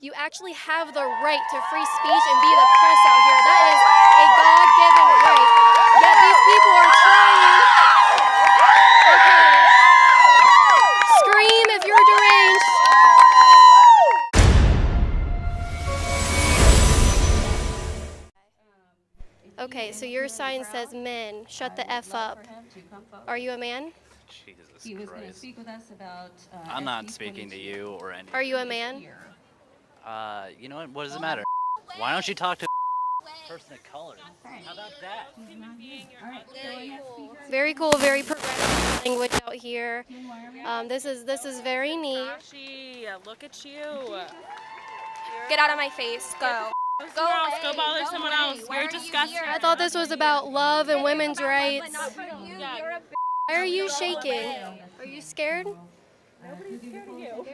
You actually have the right to free speech and be the press out here. That is a God-given right. Yet these people are trying. Okay. Scream if you're deranged. Okay, so your sign says men. Shut the F up. Are you a man? Jesus Christ. I'm not speaking to you or any. Are you a man? You know what does it matter? Why don't you talk to a person of color? How about that? Very cool, very progressive language out here. This is very neat. Look at you. Get out of my face. Go. Go bother someone else. You're disgusting. I thought this was about love and women's rights. Why are you shaking? Are you scared? Nobody's scared of you.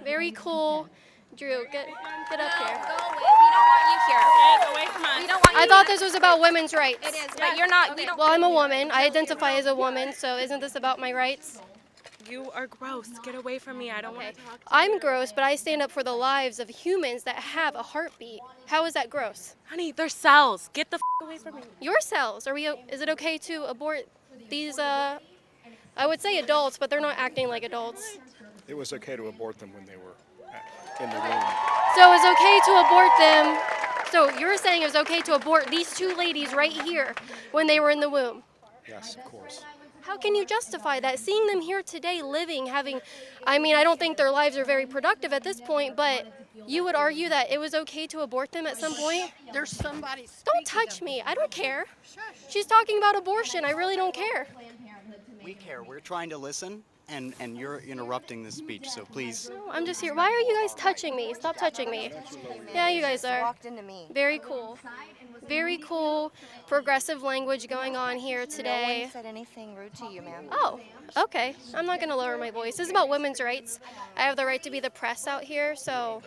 Very cool. Drew, get up here. Go away. We don't want you here. Get away from us. We don't want you I thought this was about women's rights. It is, but you're not. We don't. Well, I'm a woman. I identify as a woman, so isn't this about my rights? You are gross. Get away from me. I don't want to talk to you. I'm gross, but I stand up for the lives of humans that have a heartbeat. How is that gross? Honey, they're cells. Get the away from me. Your cells. Is it okay to abort these, I would say adults, but they're not acting like adults. It was okay to abort them when they were in the womb. So it's okay to abort them. So you're saying it was okay to abort these two ladies right here when they were in the womb? Yes, of course. How can you justify that? Seeing them here today, living, I don't think their lives are very productive at this point, but you would argue that it was okay to abort them at some point? There's somebody. Don't touch me. I don't care. She's talking about abortion. I really don't care. We care. We're trying to listen, and you're interrupting the speech, so please. No, I'm just here. Why are you guys touching me? Stop touching me. Yeah, you guys are. Walked into me. Very cool. Very cool progressive language going on here No today. one said anything rude to you, ma'am. Oh, okay. I'm not going to lower my voice. This is about women's rights. I have the right to be the press out here, so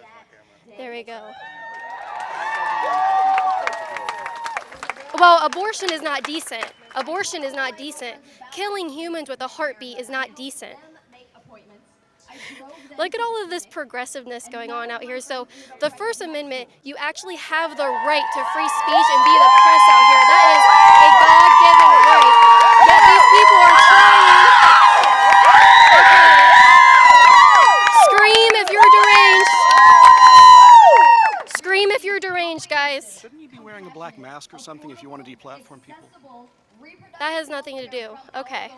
there we go. Well, abortion is not decent. Abortion is not decent. Killing humans with a heartbeat is not decent. Look at all of this progressiveness going on out here. So the First Amendment, you actually have the right to free speech and be the press out here. That is a God-given right. Yet these people are trying. Okay. Scream if you're deranged. Scream if you're deranged, guys. Shouldn't you be wearing a black mask or something if you want to deplatform people? That has nothing to do. Okay.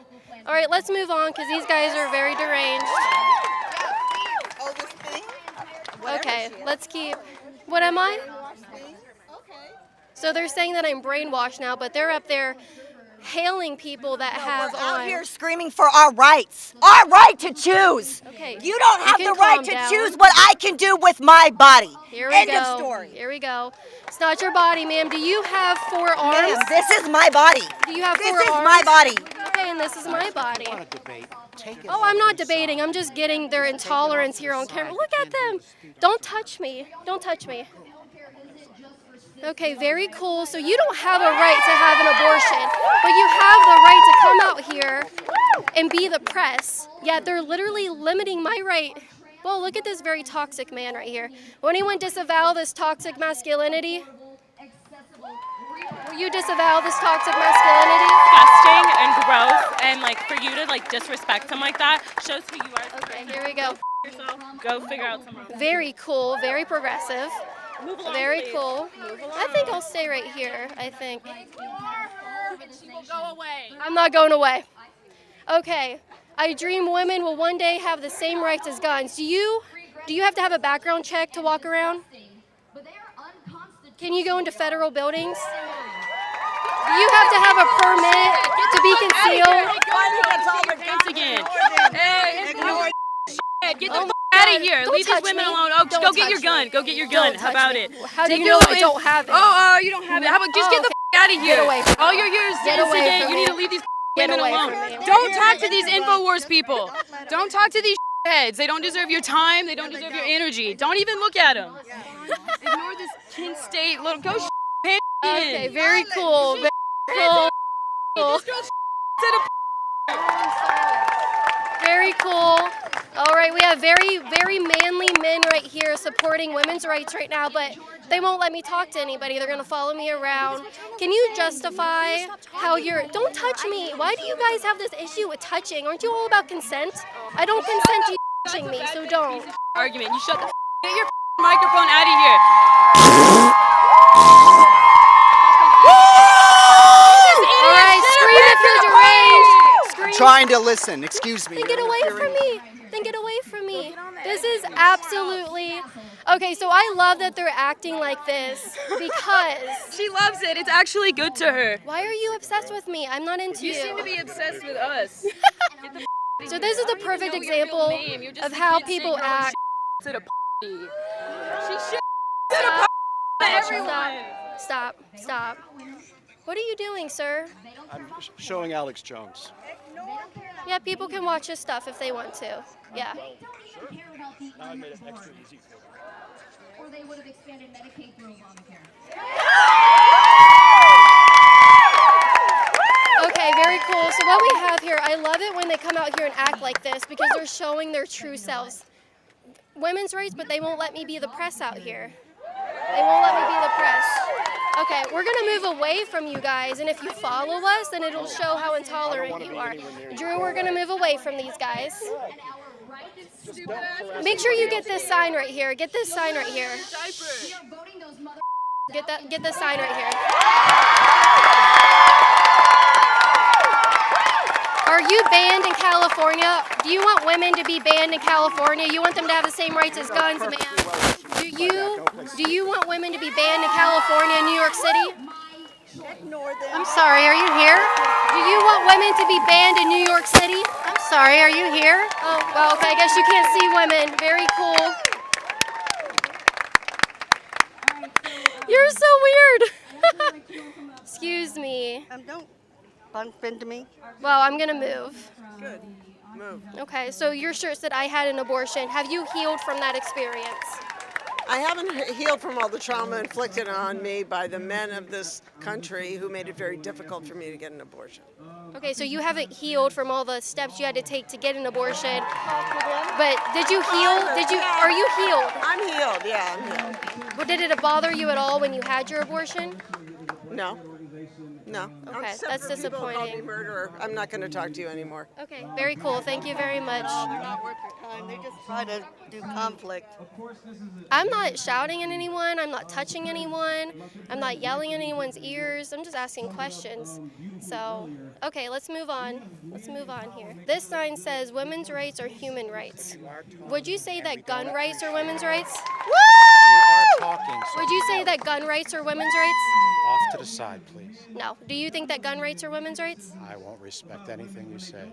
All right, let's move on because these guys are very deranged. Oh, this thing? Okay, let's keep. What am I? So they're saying that I'm brainwashed now, but they're up there hailing people that have We're out on. here screaming for our rights. Our right to choose. Okay. You don't have can the right calm to down. choose what I can do with my body. Here we End go. of story. Here we go. It's not your body, ma'am. Do you have four arms? Ma'am, this is my body. Do you have This four is arms? my body. Okay, and this is my body. You want to debate? Take it. Oh, I'm not debating. I'm just getting their intolerance here on camera. Look at them. Don't touch me. Don't touch me. Okay, very cool. So you don't have a right to have an abortion, but you have the right to come out here and be the press. Yet they're literally limiting my right. Well, look at this very toxic man right here. Will anyone disavow this toxic masculinity? Will you disavow this toxic masculinity? Disgusting and gross, and for you to disrespect him like that shows who you are. Okay, here we go. Yourself. Go figure out something. Very cool, very progressive. Move along, Very please. cool. Move along. I think I'll stay right here. I think. She will go away. I'm not going away. Okay. I dream women will one day have the same rights as guns. Do you have to have a background check to walk around? Can you go into federal buildings? Do you have to have a permit to be concealed? Again. Hey, ignore shit. Get the out of here. Don't Leave these touch women me. alone. Oh, Don't go get your touch gun. me. Go get your gun. Don't How touch about me. it? How do Take you it know I away. don't have it? Oh, you don't have it. How about just Oh, get the out of here? away from All me. you're here is Get away instigate. from You me. need to leave these Get women away alone. from me. Don't talk to these InfoWars people. Don't talk to these heads. They don't deserve your time. They don't deserve your energy. Don't even look at them. Ignore this Kent State little go. Okay, very cool. Very cool. Very cool. All right, we have very, very manly men right here supporting women's rights right now, but they won't let me talk to anybody. They're gonna follow me around. Can you justify how you're, don't touch me. Why do you guys have this issue with touching? Aren't you all about consent? I don't consent to you touching me, so don't. Argument. You shut the get your microphone out of here. All right, scream if you're deranged. Scream. Trying to listen. Excuse me. Then get away from me. Then get away from me. This is absolutely okay. So I love that they're acting like this because She loves it. It's actually good to her. why are you obsessed with me? I'm not into You seem to be obsessed with us. So this is a perfect example of how people act. To the party. She shit to the party. Everyone. Stop. What are you doing, sir? I'm showing Alex Jones. Yeah, people can watch his stuff if they want to. Yeah. Now I made it extra easy for them. Or they would have expanded Medicaid through Obamacare. Okay, very cool. So what we have here, I love it when they come out here and act like this because they're showing their true selves. Women's rights, but they won't let me be the press out here. They won't let me be the press. Okay, we're gonna move away from you guys, and if you follow us, then it'll show how intolerant you are. Drew, we're gonna move away from these guys. Make sure you get this sign right here. Get this sign right here. Get this sign right here. Are you banned in California? Do you want women to be banned in California? You want them to have the same rights as guns, man? Do you want women to be banned in California and New York City? I'm sorry, are you here? Do you want women to be banned in New York City? I'm sorry, are you here? Oh, well, okay, I guess you can't see women. Very cool. You're so weird. Excuse me. Don't bump into me. Well, I'm gonna move. Good. Move. Okay, so your shirt said I had an abortion. Have you healed from that experience? I haven't healed from all the trauma inflicted on me by the men of this country who made it very difficult for me to get an abortion. Okay, so you haven't healed from all the steps you had to take to get an abortion. But did you heal? Are you healed? I'm healed, yeah, I'm healed. Well, did it bother you at all when you had your abortion? No. No. Okay, Except that's for people who call me disappointing. murderer. I'm not going to talk to you anymore. Okay, very cool. Thank you very much. They're not worth your time. They just try to do conflict. I'm not shouting at anyone. I'm not touching anyone. I'm not yelling in anyone's ears. I'm just asking questions. So, okay, let's move on. Let's move on here. This sign says women's rights are human rights. Would you say that gun rights are women's rights? You are talking, so Would you say that gun rights are women's rights? off to the side, please. No. Do you think that gun rights are women's rights? I won't respect anything you say.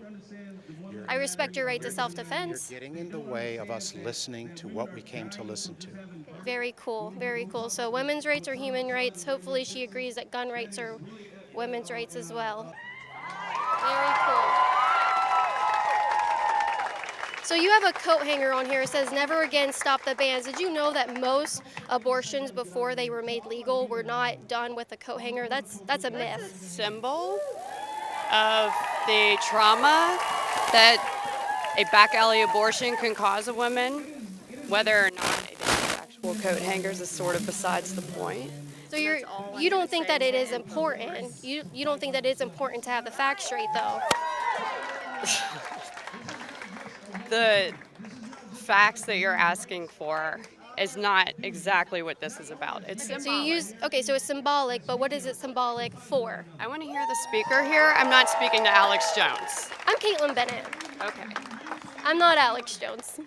I respect your right to You're self-defense. getting in the way of us listening to what we came to listen to. Very cool, very cool. So women's rights are human rights. Hopefully she agrees that gun rights are women's rights as well. Very cool. So you have a coat hanger on here. It says, "Never again stop the bans." Did you know that most abortions before they were made legal were not done with a coat hanger? That's a myth. Symbol of the trauma that a back alley abortion can cause a woman. Whether or not it is actual coat hangers is sort of besides the point. So you don't think that it is important. You don't think that it's important to have the facts straight, though. The facts that you're asking for is not exactly what this is about. It's So you use, okay, so it's symbolic, but what is it symbolic for? I want to hear the speaker here. I'm not speaking to Alex Jones. I'm Caitlin Bennett. Okay. I'm not Alex Jones.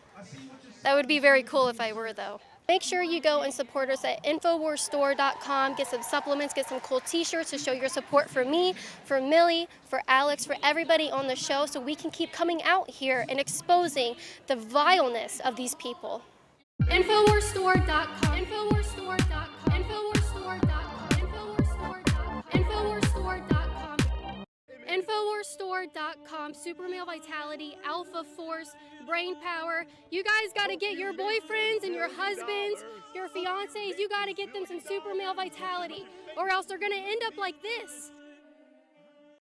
That would be very cool if I were, though. Make sure you go and support us at InfoWarsStore.com. Get some supplements, get some cool t-shirts to show your support for me, for Millie, for Alex, for everybody on the show so we can keep coming out here and exposing the vileness of these people. InfoWarsStore.com. InfoWarsStore.com. InfoWarsStore.com. InfoWarsStore.com. InfoWarsStore.com. InfoWarsStore.com. Super Male Vitality, Alpha Force, Brain Power. You guys got to get your boyfriends and your husbands, your fiancés, you got to get them some Super Male Vitality, or else they're going to end up like this.